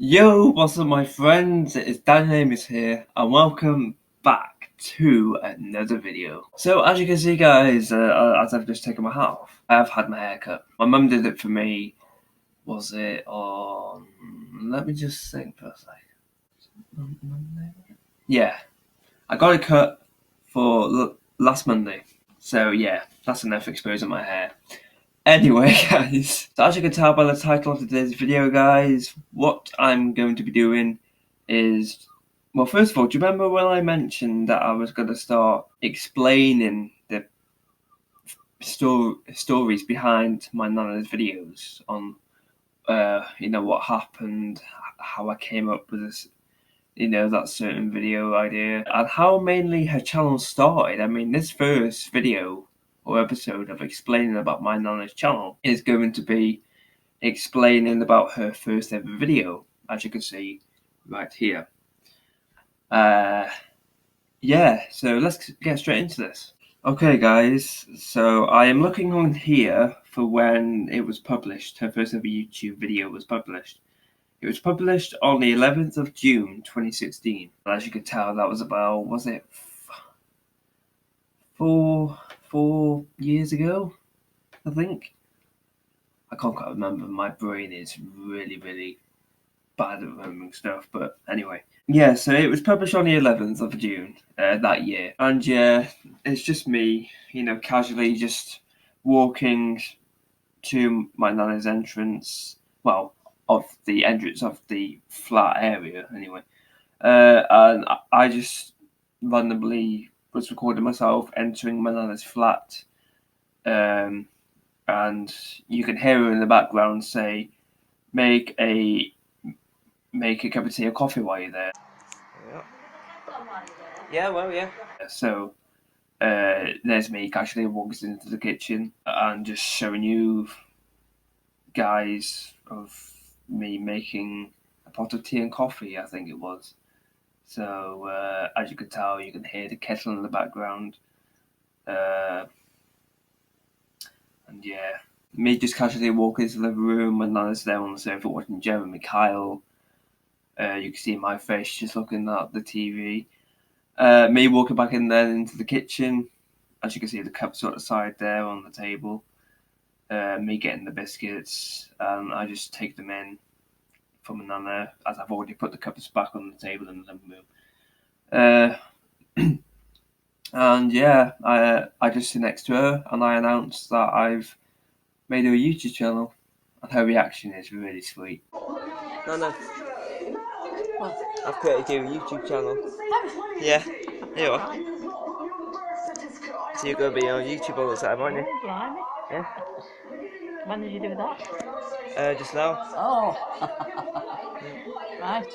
Yo, what's up, my friends? It's Daniel here, and welcome back to another video. So, as you can see, guys, as I've just taken my hat off, I've had my hair cut. My mum did it for me. Was it on? Let me just think for a second. Monday? Yeah, I got it cut for last Monday. So yeah, that's enough exposing my hair. Anyway, guys, so as you can tell by the title of today's video, guys, what I'm going to be doing is, well, first of all, do you remember when I mentioned that I was going to start explaining the stories behind my Nana's videos on, what happened, how I came up with this, that certain video idea, and how mainly her channel started. I mean, this first video or episode of explaining about my Nana's channel is going to be explaining about her first ever video, as you can see right here. Yeah, so let's get straight into this. Okay, guys, so I am looking on here for when it was published. Her first ever YouTube video was published. It was published on the 11th of June 2016. As you can tell, that was about, was it four years ago, I think? I can't quite remember. My brain is really bad at remembering stuff, but anyway. Yeah, so it was published on the 11th of June that year. And yeah, it's just me, casually just walking to my nana's entrance. Well, of the entrance of the flat area, anyway. And I just randomly was recording myself entering my nana's flat. And you can hear her in the background say, make a cup of tea or coffee while you're there. Yeah. Yeah, well, yeah. So there's me casually walks into the kitchen and just showing you guys of me making a pot of tea and coffee, I think it was. So as you can tell, you can hear the kettle in the background. And yeah, me just casually walking into the living room and Nana's there on the sofa watching Jeremy Kyle. You can see my face just looking at the TV. Me walking back in then into the kitchen. As you can see, the cups are at the side there on the table. Me getting the biscuits, and I just take them in from Nana, as I've already put the cups back on the table in the living room. And yeah, I just sit next to her and I announce that I've made her a YouTube channel, and her reaction is really sweet. Nana, I've created you a YouTube channel. Yeah, here you are. So you're going to be on YouTube all the time, aren't you? Oh, blimey. Yeah. When did you do that? Just now. Oh. Right.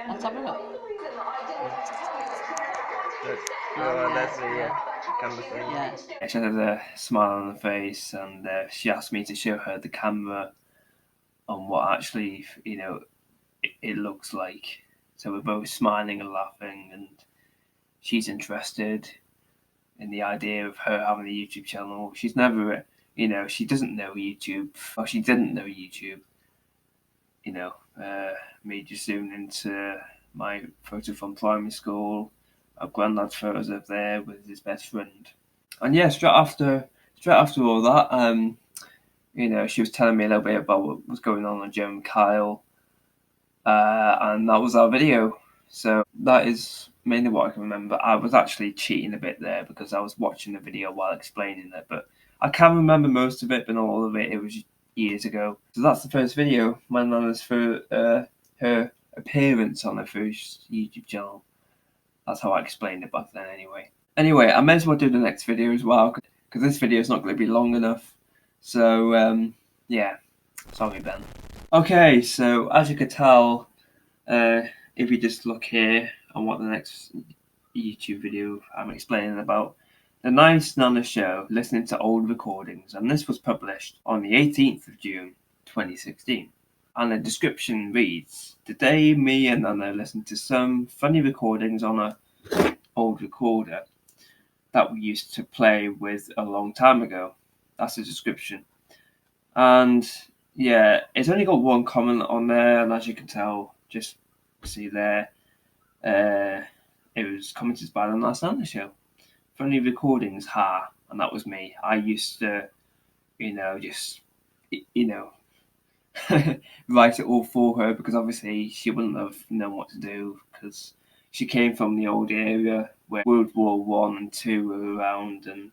Let's have a look. That's the camera thing. Yeah. She had a smile on her face, and she asked me to show her the camera on what actually, it looks like. So we're both smiling and laughing, and she's interested in the idea of her having a YouTube channel. She's never, she doesn't know YouTube. Well, she didn't know YouTube. Me just zooming into my photo from primary school. Our granddad's photos up there with his best friend. And yeah, straight after all that, she was telling me a little bit about what was going on Jeremy Kyle, and that was our video. So that is mainly what I can remember. I was actually cheating a bit there because I was watching the video while explaining it, but I can remember most of it, but not all of it. It was years ago. So that's the first video. My nana's for her appearance on her first YouTube channel. That's how I explained it back then, anyway. Anyway, I may as well do the next video as well, because this video is not going to be long enough. So, yeah. Sorry, Ben. Okay, so as you could tell, if you just look here on what the next YouTube video I'm explaining about, the Nice Nana Show, listening to old recordings, and this was published on the 18th of June 2016. And the description reads, today me and Nana listened to some funny recordings on a old recorder that we used to play with a long time ago. That's the description. And yeah, it's only got one comment on there, and as you can tell, just see there, it was commented by the Last Santa Show. Funny recordings, ha, and that was me. I used to, just, you know, write it all for her because obviously she wouldn't have known what to do because she came from the old area where World War One and Two were around, and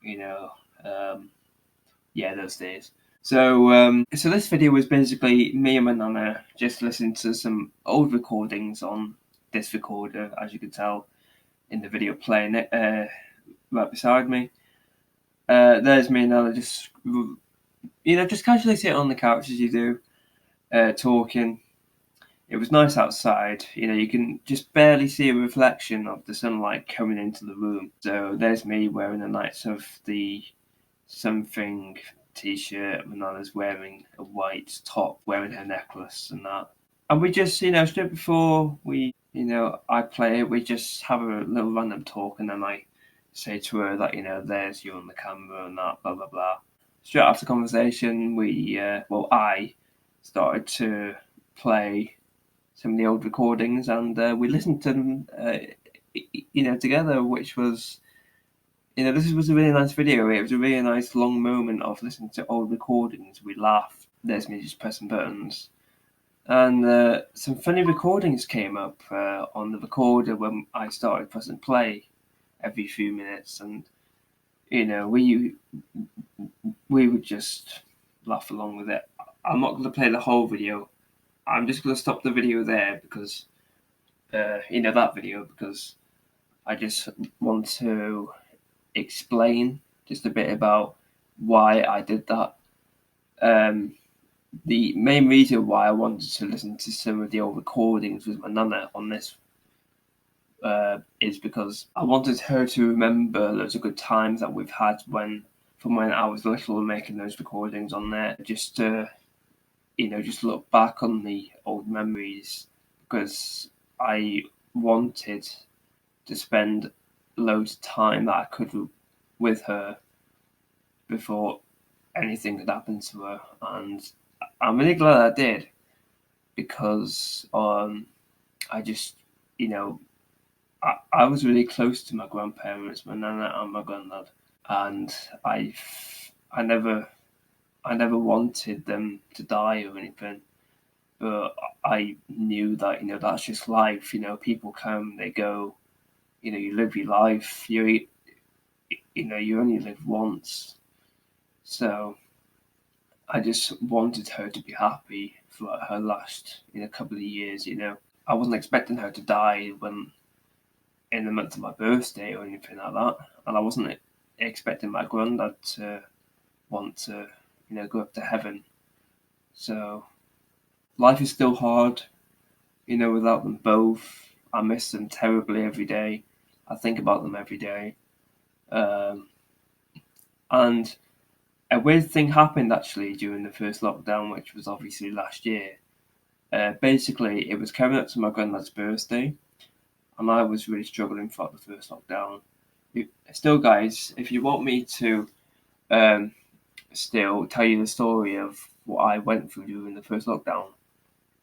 you know, um, yeah, those days. So this video was basically me and my nana just listening to some old recordings on this recorder, as you can tell in the video playing it right beside me. There's me and nana just, just casually sitting on the couch as you do, talking. It was nice outside. You can just barely see a reflection of the sunlight coming into the room. So there's me wearing the Knights of the Something t-shirt. Manana's wearing a white top, wearing her necklace and that. And we just, straight before I play it, we just have a little random talk, and then I say to her that, there's you on the camera and that, blah, blah, blah. Straight after the conversation, I started to play some of the old recordings, and we listened to them, together, which was, this was a really nice video. It was a really nice long moment of listening to old recordings. We laughed. There's me just pressing buttons. And some funny recordings came up on the recorder when I started pressing play every few minutes, and we would just laugh along with it. I'm not going to play the whole video. I'm just going to stop the video there because that video, because I just want to explain just a bit about why I did that. The main reason why I wanted to listen to some of the old recordings with my nana on this is because I wanted her to remember loads of good times that we've had from when I was little, making those recordings on there, just to just look back on the old memories, because I wanted to spend loads of time that I could with her before anything could happen to her. And I'm really glad I did, because I just, I was really close to my grandparents, my nana and my granddad, and I never wanted them to die or anything. But I knew that that's just life. People come, they go. You live your life. You only live once. So I just wanted her to be happy for her last couple of years. I wasn't expecting her to die in the month of my birthday or anything like that, and I wasn't expecting my granddad to want to go up to heaven. So life is still hard, without them both. I miss them terribly every day. I think about them every day. And a weird thing happened actually during the first lockdown, which was obviously last year. Basically, it was coming up to my granddad's birthday, and I was really struggling throughout the first lockdown. Still, guys, if you want me to still tell you the story of what I went through during the first lockdown,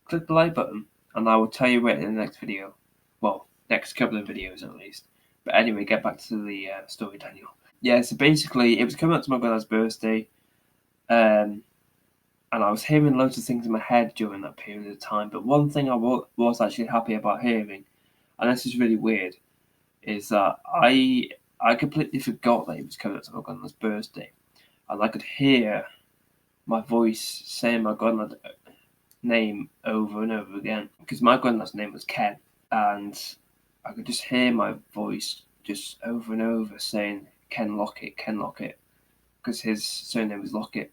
click the like button, and I will tell you it in the next video. Well, next couple of videos at least. But anyway, get back to the story, Daniel. Yeah, so basically, it was coming up to my granddad's birthday, and I was hearing loads of things in my head during that period of time. But one thing I was actually happy about hearing, and this is really weird, is that I completely forgot that it was coming up to my granddad's birthday, and I could hear my voice saying my granddad's name over and over again, because my granddad's name was Ken, and I could just hear my voice just over and over saying Ken Lockett, because his surname was Lockett,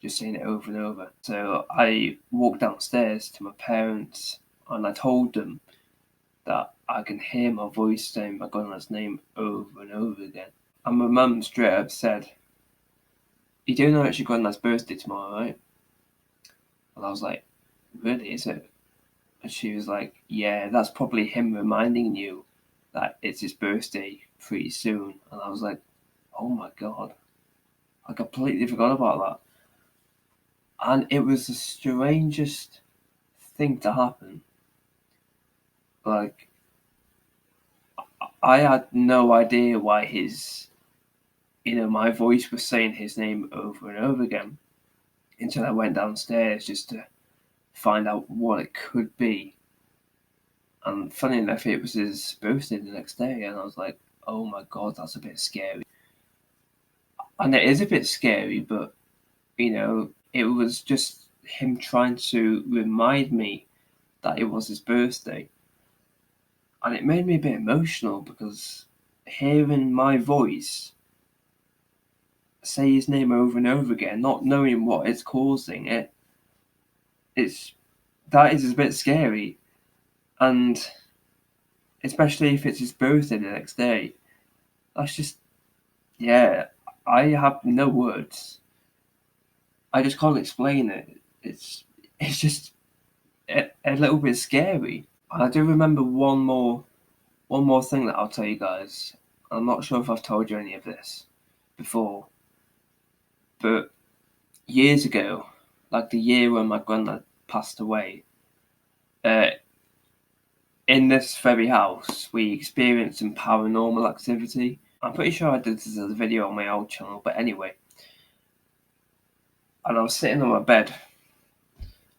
just saying it over and over. So I walked downstairs to my parents, and I told them that I can hear my voice saying my granddad's name over and over again. And my mum straight up said, "You do know it's your granddad's birthday tomorrow, right?" And I was like, "Really, is it?" And she was like, "Yeah, that's probably him reminding you that it's his birthday pretty soon." And I was like, "Oh my god, I completely forgot about that." And it was the strangest thing to happen. Like, I had no idea why my voice was saying his name over and over again until I went downstairs just to find out what it could be. And funny enough, it was his birthday the next day, and I was like, oh my god, that's a bit scary. And it is a bit scary, but, it was just him trying to remind me that it was his birthday. And it made me a bit emotional because hearing my voice say his name over and over again, not knowing what it's causing, that is a bit scary. And especially if it's his birthday the next day. That's just, yeah, I have no words. I just can't explain it. It's just a little bit scary. And I do remember one more thing that I'll tell you guys. I'm not sure if I've told you any of this before, but years ago, like the year when my granddad passed away, in this very house, we experienced some paranormal activity. I'm pretty sure I did this as a video on my old channel, but anyway. And I was sitting on my bed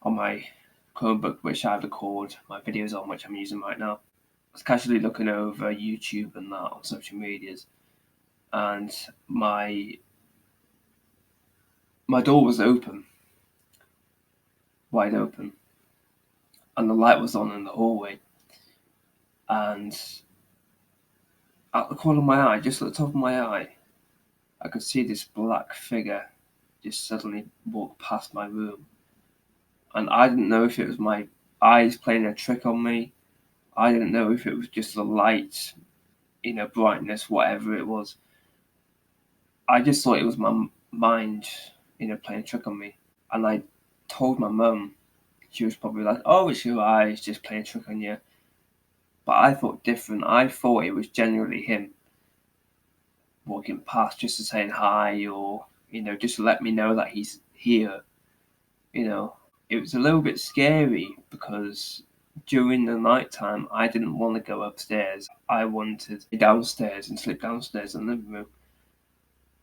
on my Chromebook, which I record my videos on, which I'm using right now. I was casually looking over YouTube and that on social medias, and my door was open, wide open, and the light was on in the hallway. And at the corner of my eye, just at the top of my eye, I could see this black figure just suddenly walk past my room. And I didn't know if it was my eyes playing a trick on me. I didn't know if it was just the light, brightness, whatever it was. I just thought it was my mind, playing a trick on me. And I told my mum. She was probably like, oh, it's your eyes just playing a trick on you. But I thought different. I thought it was genuinely him walking past just to say hi, or, just to let me know that he's here. It was a little bit scary because during the night time, I didn't want to go upstairs. I wanted to be downstairs and sleep downstairs in the living room.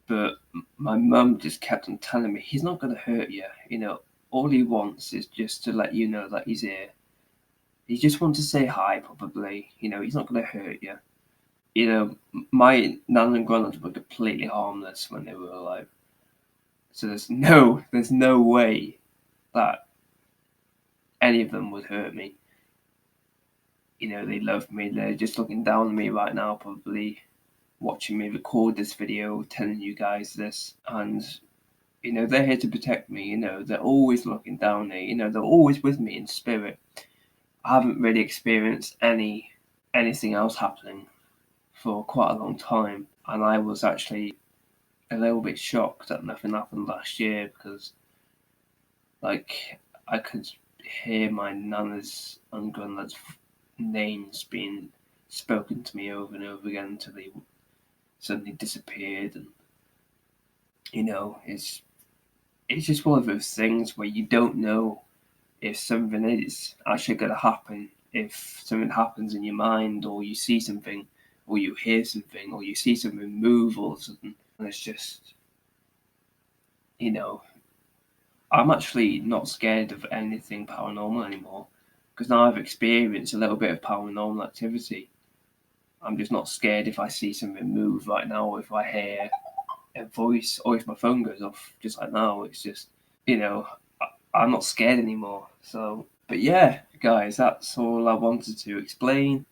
But my mum just kept on telling me, he's not going to hurt you. All he wants is just to let you know that he's here. He just wants to say hi, probably. He's not going to hurt you. My nan and granddad were completely harmless when they were alive. So there's no way that any of them would hurt me. They love me. They're just looking down on me right now, probably watching me record this video, telling you guys this. And, they're here to protect me. They're always looking down at me. They're always with me in spirit. I haven't really experienced anything else happening for quite a long time. And I was actually a little bit shocked that nothing happened last year because, I could hear my nana's and granddad's names being spoken to me over and over again until they suddenly disappeared. And it's just one of those things where you don't know if something is actually going to happen. If something happens in your mind, or you see something, or you hear something, or you see something move or something, and it's just, I'm actually not scared of anything paranormal anymore because now I've experienced a little bit of paranormal activity. I'm just not scared if I see something move right now, or if I hear a voice, or if my phone goes off just like now. It's just, I'm not scared anymore. So, but yeah, guys, that's all I wanted to explain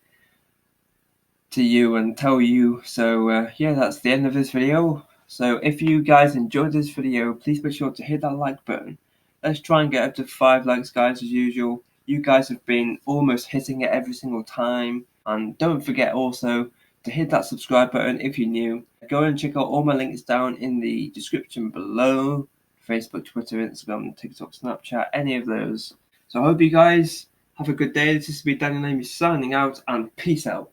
to you and tell you. So, yeah, that's the end of this video. So if you guys enjoyed this video, please be sure to hit that like button. Let's try and get up to 5 likes, guys, as usual. You guys have been almost hitting it every single time. And don't forget also to hit that subscribe button if you're new. Go and check out all my links down in the description below. Facebook, Twitter, Instagram, TikTok, Snapchat, any of those. So I hope you guys have a good day. This is me, Daniel Amy, signing out, and peace out.